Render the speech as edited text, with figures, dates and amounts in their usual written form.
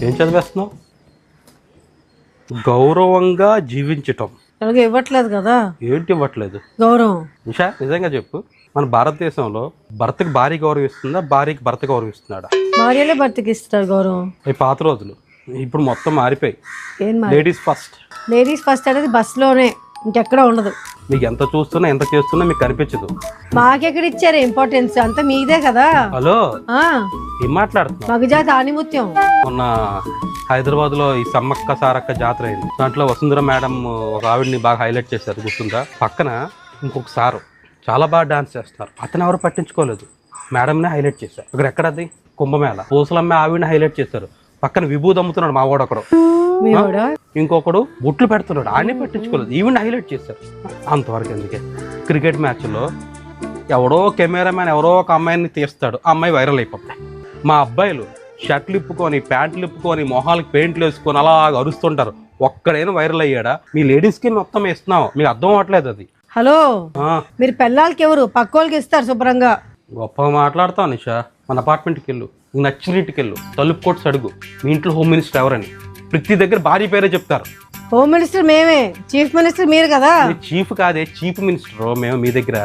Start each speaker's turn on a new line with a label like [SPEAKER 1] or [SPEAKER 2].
[SPEAKER 1] ఏం చదివేస్తున్నావు? గౌరవంగా జీవించటం.
[SPEAKER 2] అలాగే ఇవ్వట్లేదు కదా.
[SPEAKER 1] ఏంటి ఇవ్వట్లేదు?
[SPEAKER 2] గౌరవం.
[SPEAKER 1] నిషా నిజంగా చెప్పు, మన భారతదేశంలో భర్తకి భార్య గౌరవిస్తుందా, భార్యకి భర్త గౌరవిస్తున్నాడా?
[SPEAKER 2] భార్యలే భర్తకి ఇస్తారు గౌరవం.
[SPEAKER 1] అవి పాత రోజులు, ఇప్పుడు మొత్తం మారిపోయి
[SPEAKER 2] ఏం
[SPEAKER 1] లేడీస్ ఫస్ట్.
[SPEAKER 2] లేడీస్ ఫస్ట్ అనేది బస్సులోనే, ఇంకెక్కడ ఉండదు.
[SPEAKER 1] మీకు ఎంత చూస్తున్నా ఎంత చేస్తున్నా మీకు కనిపించదు.
[SPEAKER 2] మాకెక్కడ ఇచ్చారు ఇంపార్టెన్స్, అంతా మీదే కదా.
[SPEAKER 1] హలో,
[SPEAKER 2] ఆ
[SPEAKER 1] ఏం మాట్లాడుతున్నావు?
[SPEAKER 2] మగజాతి ఆనిముత్యం.
[SPEAKER 1] మొన్న హైదరాబాద్ లో ఈ సమ్మక్క సారక్క జాతర అయింది. దాంట్లో వసుంధర మేడం ఒక ఆవిడని బాగా హైలైట్ చేశారు, గుర్తుందా? పక్కన ఇంకొక సారు చాలా బాగా డాన్స్ చేస్తున్నారు, అతను ఎవరు పట్టించుకోలేదు, మేడంనే హైలైట్ చేశారు. ఇక్కడ ఎక్కడది కుంభమేళ, పూసలమ్మ ఆవిడని హైలైట్ చేశారు. పక్కన విభూది అమ్ముతున్నాడు మా వాడు ఒకడు, ఇంకొకడు బొట్లు పెడుతున్నాడు, ఆయనే పట్టించుకోలేదు, ఈవెన్ హైలైట్ చేశారు. అంతవరకు ఎందుకే? క్రికెట్ మ్యాచ్లో ఎవడో కెమెరామ్యాన్ ఎవరో ఒక అమ్మాయిని తీస్తాడు, ఆ అమ్మాయి వైరల్ అయిపోతాయి. మా అబ్బాయిలు షర్ట్లు ఇప్పుకొని ప్యాంట్లు ఇప్పుకొని మొహాలకి పెయింట్లు వేసుకొని అలా అరుస్తుంటారు, ఒక్కడైనా వైరల్ అయ్యాడా? మీ లేడీస్కి మొత్తం ఇస్తున్నావు, మీకు అర్థం అవ్వట్లేదు అది.
[SPEAKER 2] హలో, మీరు పిల్లలకి ఎవరు పక్కోళ్ళకి ఇస్తారు శుభ్రంగా.
[SPEAKER 1] గొప్పగా మాట్లాడతావు నిషా. మన అపార్ట్మెంట్కి వెళ్ళు, నీకు నచ్చిన ఇంటికి వెళ్ళు, తలుపు కొట్టు అడుగు మీ ఇంట్లో హోమ్ మినిస్టర్ ఎవరని. ప్రతి దగ్గర భార్య పేరే చెప్తారు.
[SPEAKER 2] హోమ్ మినిస్టర్ మేమే, చీఫ్ మినిస్టర్ మీరు కదా.
[SPEAKER 1] చీఫ్ కాదే, చీఫ్ మినిస్టర్ మేము మీ దగ్గర.